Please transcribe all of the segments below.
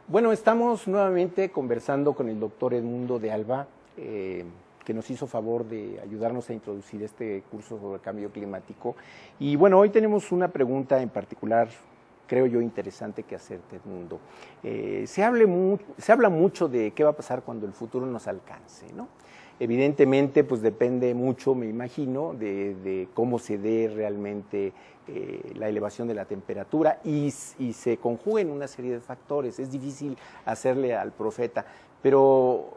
Bueno, estamos nuevamente conversando con el doctor Edmundo de Alba, que nos hizo favor de ayudarnos a introducir este curso sobre cambio climático. Y bueno, hoy tenemos una pregunta en particular, creo yo, interesante que hacerte, Edmundo. Se habla mucho de qué va a pasar cuando el futuro nos alcance, ¿no? Evidentemente, pues depende mucho, me imagino, de cómo se dé realmente la elevación de la temperatura y se conjuguen una serie de factores. Es difícil hacerle al profeta, pero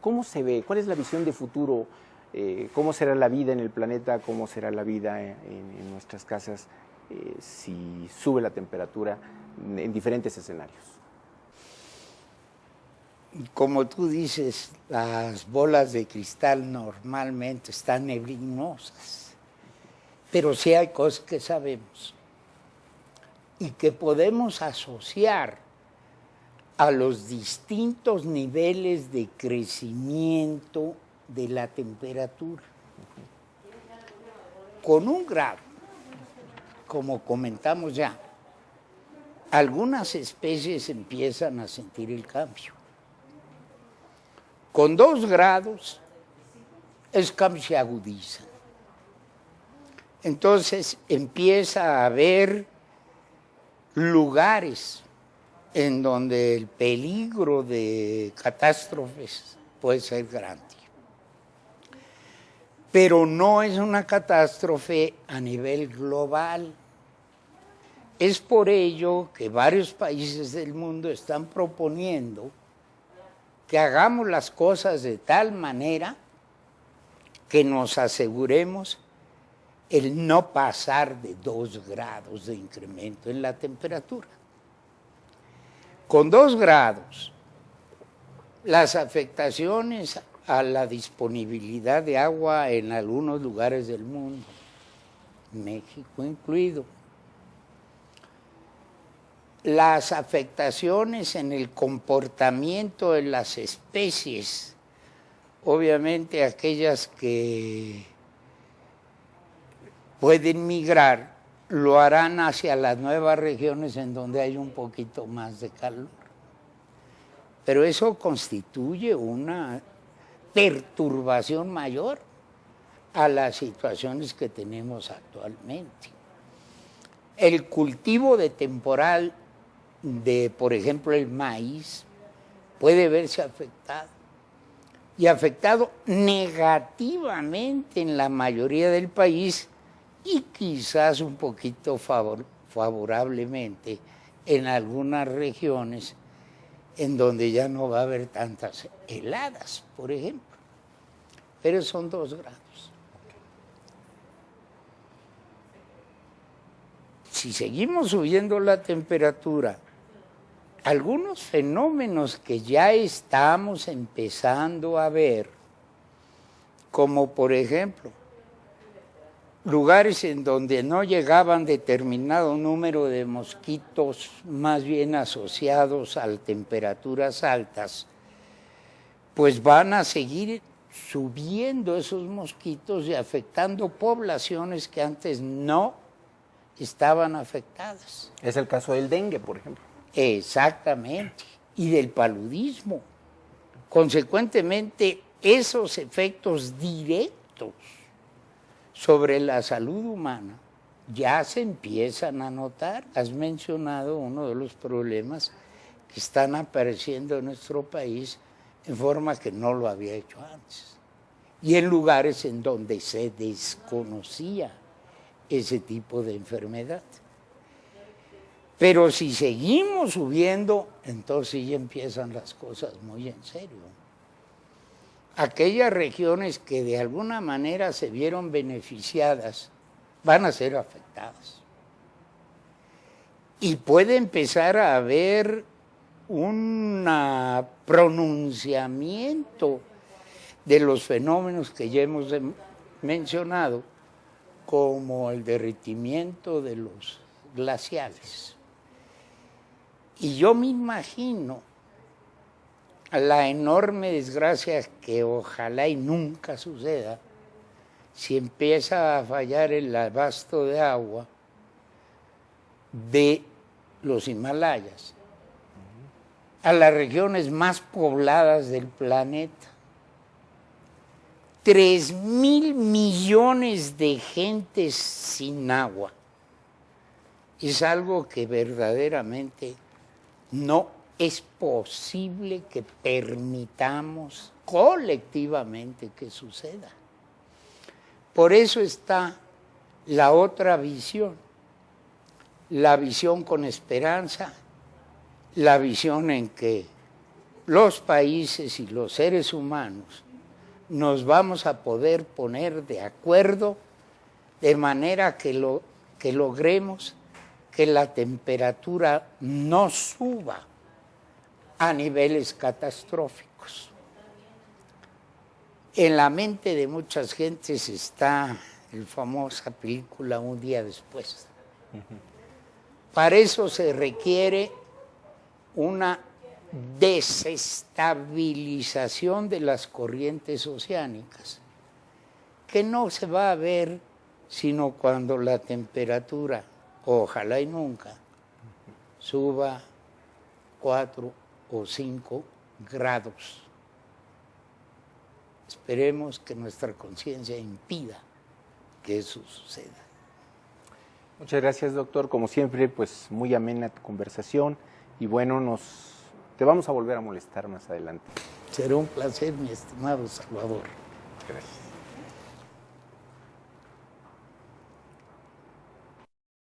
¿cómo se ve? ¿Cuál es la visión de futuro? ¿Cómo será la vida en el planeta? ¿Cómo será la vida en nuestras casas si sube la temperatura en diferentes escenarios? Como tú dices, las bolas de cristal normalmente están neblinosas, pero sí hay cosas que sabemos y que podemos asociar a los distintos niveles de crecimiento de la temperatura. Con 1 grado, como comentamos ya, algunas especies empiezan a sentir el cambio. Con 2 grados, esos cambios se agudizan. Entonces empieza a haber lugares en donde el peligro de catástrofes puede ser grande. Pero no es una catástrofe a nivel global. Es por ello que varios países del mundo están proponiendo que hagamos las cosas de tal manera que nos aseguremos el no pasar de 2 grados de incremento en la temperatura. Con 2 grados, las afectaciones a la disponibilidad de agua en algunos lugares del mundo, México incluido, las afectaciones en el comportamiento de las especies, obviamente aquellas que pueden migrar, lo harán hacia las nuevas regiones en donde hay un poquito más de calor. Pero eso constituye una perturbación mayor a las situaciones que tenemos actualmente. El cultivo de temporal de, por ejemplo, el maíz, puede verse afectado, y afectado negativamente en la mayoría del país y quizás un poquito favorablemente en algunas regiones en donde ya no va a haber tantas heladas, por ejemplo, pero son 2 grados. Si seguimos subiendo la temperatura, algunos fenómenos que ya estamos empezando a ver, como por ejemplo, lugares en donde no llegaban determinado número de mosquitos, más bien asociados a temperaturas altas, pues van a seguir subiendo esos mosquitos y afectando poblaciones que antes no estaban afectadas. Es el caso del dengue, por ejemplo. Exactamente, y del paludismo. Consecuentemente, esos efectos directos sobre la salud humana ya se empiezan a notar. Has mencionado uno de los problemas que están apareciendo en nuestro país en forma que no lo había hecho antes, y en lugares en donde se desconocía ese tipo de enfermedad. Pero si seguimos subiendo, entonces ya empiezan las cosas muy en serio. Aquellas regiones que de alguna manera se vieron beneficiadas van a ser afectadas. Y puede empezar a haber un pronunciamiento de los fenómenos que ya hemos mencionado, como el derretimiento de los glaciales. Y yo me imagino la enorme desgracia que ojalá y nunca suceda, si empieza a fallar el abasto de agua de los Himalayas a las regiones más pobladas del planeta. 3.000 millones de gentes sin agua. Es algo que verdaderamente no es posible que permitamos colectivamente que suceda. Por eso está la otra visión, la visión con esperanza, la visión en que los países y los seres humanos nos vamos a poder poner de acuerdo de manera que logremos que la temperatura no suba a niveles catastróficos. En la mente de muchas gentes está la famosa película Un día después. Para eso se requiere una desestabilización de las corrientes oceánicas, que no se va a ver sino cuando la temperatura, ojalá y nunca, suba 4 o 5 grados. Esperemos que nuestra conciencia impida que eso suceda. Muchas gracias, doctor. Como siempre, pues muy amena tu conversación y bueno, te vamos a volver a molestar más adelante. Será un placer, mi estimado Salvador. Gracias.